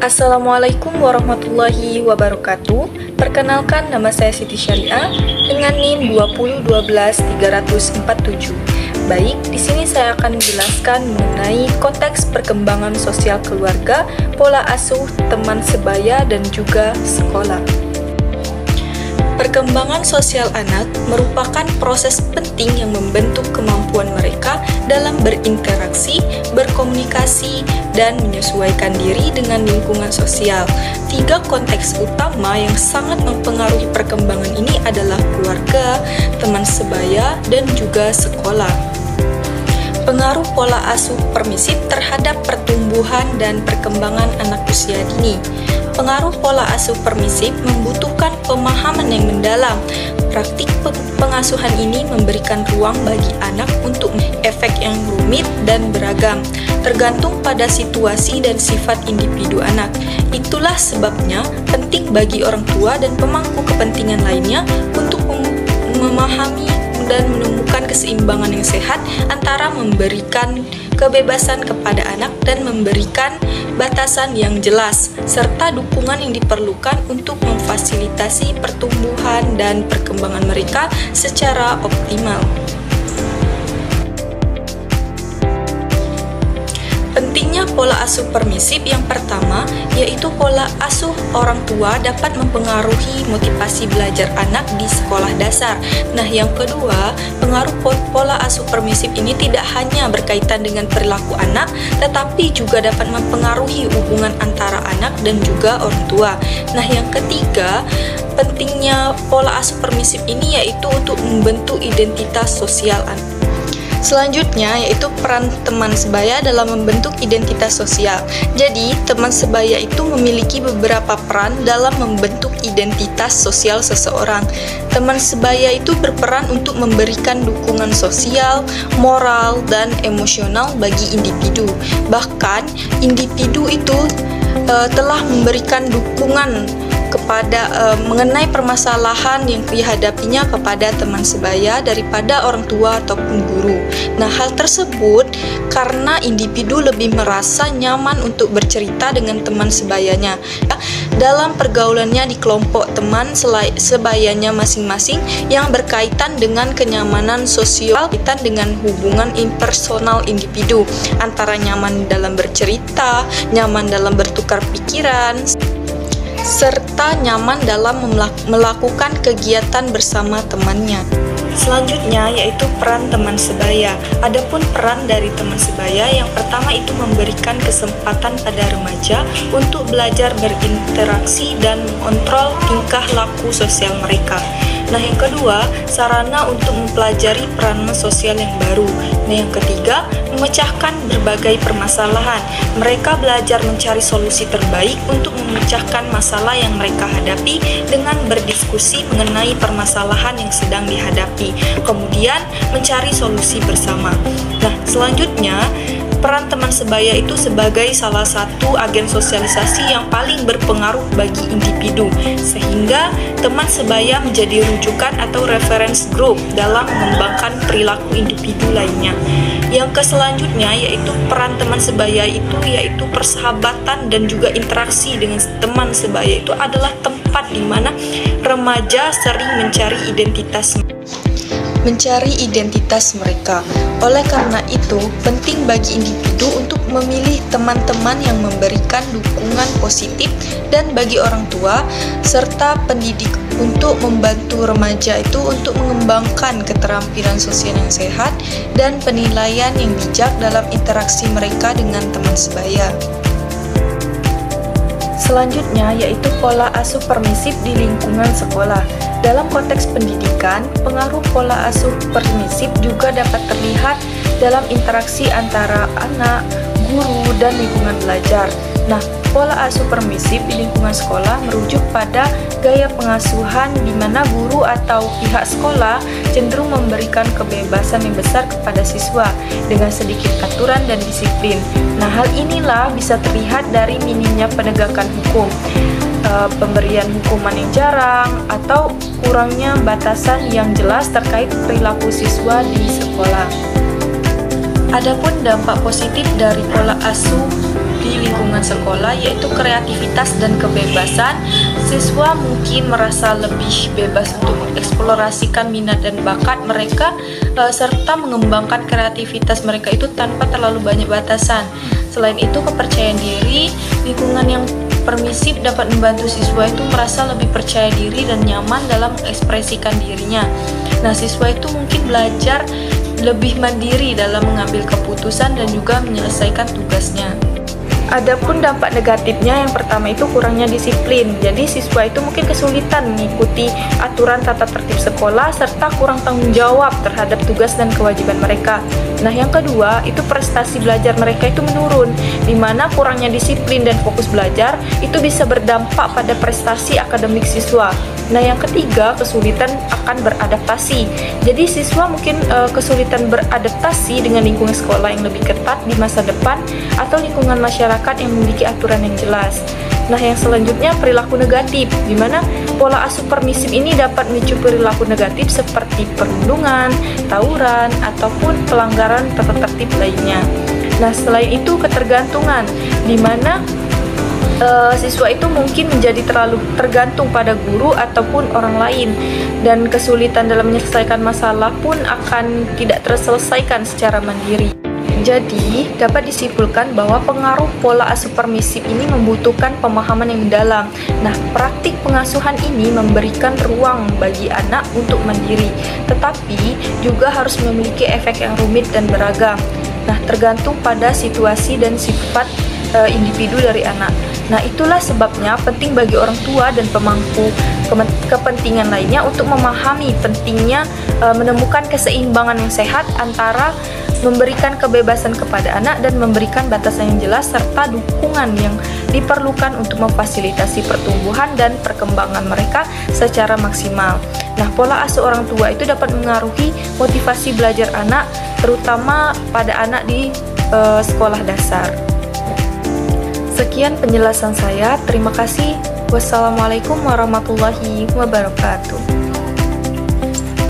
Assalamualaikum warahmatullahi wabarakatuh. Perkenalkan, nama saya Siti Syariah dengan NIM 2012347. Baik, di sini saya akan menjelaskan mengenai konteks perkembangan sosial keluarga, pola asuh, teman sebaya, dan juga sekolah. Perkembangan sosial anak merupakan proses penting yang membentuk kemampuan mereka dalam berinteraksi, berkomunikasi, dan menyesuaikan diri dengan lingkungan sosial. Tiga konteks utama yang sangat mempengaruhi perkembangan ini adalah keluarga, teman sebaya, dan juga sekolah. Pengaruh pola asuh permisif terhadap pertumbuhan dan perkembangan anak usia dini. Pengaruh pola asuh permisif membutuhkan pemahaman yang mendalam. Praktik pengasuhan ini memberikan ruang bagi anak untuk efek yang rumit dan beragam, tergantung pada situasi dan sifat individu anak. Itulah sebabnya penting bagi orang tua dan pemangku kepentingan lainnya untuk memahami dan menemukan keseimbangan yang sehat antara memberikan kebebasan kepada anak dan memberikan batasan yang jelas, serta dukungan yang diperlukan untuk memfasilitasi pertumbuhan dan perkembangan mereka secara optimal. Pentingnya pola asuh permisif yang pertama, yaitu pola asuh orang tua dapat mempengaruhi motivasi belajar anak di sekolah dasar. Nah, yang kedua, pengaruh pola asuh permisif ini tidak hanya berkaitan dengan perilaku anak, tetapi juga dapat mempengaruhi hubungan antara anak dan juga orang tua. Nah, yang ketiga, pentingnya pola asuh permisif ini yaitu untuk membentuk identitas sosial anak. Selanjutnya yaitu peran teman sebaya dalam membentuk identitas sosial. Jadi, teman sebaya itu memiliki beberapa peran dalam membentuk identitas sosial seseorang. Teman sebaya itu berperan untuk memberikan dukungan sosial, moral, dan emosional bagi individu. Bahkan, individu itu telah memberikan dukungan kepada mengenai permasalahan yang dihadapinya kepada teman sebaya daripada orang tua ataupun guru. Nah, hal tersebut karena individu lebih merasa nyaman untuk bercerita dengan teman sebayanya dalam pergaulannya di kelompok teman sebayanya masing-masing yang berkaitan dengan kenyamanan sosial, kaitan dengan hubungan impersonal individu, antara nyaman dalam bercerita, nyaman dalam bertukar pikiran, serta nyaman dalam melakukan kegiatan bersama temannya. Selanjutnya yaitu peran teman sebaya. Adapun peran dari teman sebaya, yang pertama itu memberikan kesempatan pada remaja untuk belajar berinteraksi dan mengontrol tingkah laku sosial mereka. Nah, yang kedua, sarana untuk mempelajari peranan sosial yang baru. Nah, yang ketiga, memecahkan berbagai permasalahan. Mereka belajar mencari solusi terbaik untuk memecahkan masalah yang mereka hadapi dengan berdiskusi mengenai permasalahan yang sedang dihadapi, kemudian mencari solusi bersama. Nah, selanjutnya, peran teman sebaya itu sebagai salah satu agen sosialisasi yang paling berpengaruh bagi individu, sehingga teman sebaya menjadi rujukan atau reference group dalam mengembangkan perilaku individu lainnya. Yang selanjutnya yaitu peran teman sebaya itu yaitu persahabatan dan juga interaksi dengan teman sebaya itu adalah tempat di mana remaja sering mencari identitas mereka. Oleh karena itu, penting bagi individu untuk memilih teman-teman yang memberikan dukungan positif dan bagi orang tua serta pendidik untuk membantu remaja itu untuk mengembangkan keterampilan sosial yang sehat dan penilaian yang bijak dalam interaksi mereka dengan teman sebaya. Selanjutnya yaitu pola asuh permisif di lingkungan sekolah. Dalam konteks pendidikan, pengaruh pola asuh permisif juga dapat terlihat dalam interaksi antara anak, guru, dan lingkungan belajar. Nah, pola asuh permisif di lingkungan sekolah merujuk pada gaya pengasuhan di mana guru atau pihak sekolah cenderung memberikan kebebasan yang besar kepada siswa dengan sedikit aturan dan disiplin. Nah, hal inilah bisa terlihat dari minimnya penegakan hukum, pemberian hukuman yang jarang, atau kurangnya batasan yang jelas terkait perilaku siswa di sekolah. Adapun dampak positif dari pola asuh di lingkungan sekolah, yaitu kreativitas dan kebebasan. Siswa mungkin merasa lebih bebas untuk mengeksplorasikan minat dan bakat mereka, serta mengembangkan kreativitas mereka itu tanpa terlalu banyak batasan. Selain itu, kepercayaan diri, lingkungan yang permisif dapat membantu siswa itu merasa lebih percaya diri dan nyaman dalam mengekspresikan dirinya. Nah, siswa itu mungkin belajar lebih mandiri dalam mengambil keputusan dan juga menyelesaikan tugasnya. Adapun dampak negatifnya, yang pertama itu kurangnya disiplin. Jadi siswa itu mungkin kesulitan mengikuti aturan tata tertib sekolah serta kurang tanggung jawab terhadap tugas dan kewajiban mereka. Nah, yang kedua itu prestasi belajar mereka itu menurun, di mana kurangnya disiplin dan fokus belajar itu bisa berdampak pada prestasi akademik siswa. Nah, yang ketiga, kesulitan akan beradaptasi. Jadi siswa mungkin kesulitan beradaptasi dengan lingkungan sekolah yang lebih ketat di masa depan atau lingkungan masyarakat yang memiliki aturan yang jelas. Nah, yang selanjutnya perilaku negatif, di mana pola asuh permisif ini dapat memicu perilaku negatif seperti perundungan, tawuran, ataupun pelanggaran tata tertib lainnya. Nah, selain itu ketergantungan, di mana siswa itu mungkin menjadi terlalu tergantung pada guru ataupun orang lain, dan kesulitan dalam menyelesaikan masalah pun akan tidak terselesaikan secara mandiri. Jadi, dapat disimpulkan bahwa pengaruh pola asuh permisif ini membutuhkan pemahaman yang mendalam. Nah, praktik pengasuhan ini memberikan ruang bagi anak untuk mandiri, tetapi juga harus memiliki efek yang rumit dan beragam. Nah, tergantung pada situasi dan sifat individu dari anak. Nah, itulah sebabnya penting bagi orang tua dan pemangku kepentingan lainnya untuk memahami pentingnya menemukan keseimbangan yang sehat antara memberikan kebebasan kepada anak dan memberikan batasan yang jelas serta dukungan yang diperlukan untuk memfasilitasi pertumbuhan dan perkembangan mereka secara maksimal. Nah, pola asuh orang tua itu dapat mengaruhi motivasi belajar anak, terutama pada anak di sekolah dasar. Sekian penjelasan saya. Terima kasih. Wassalamualaikum warahmatullahi wabarakatuh.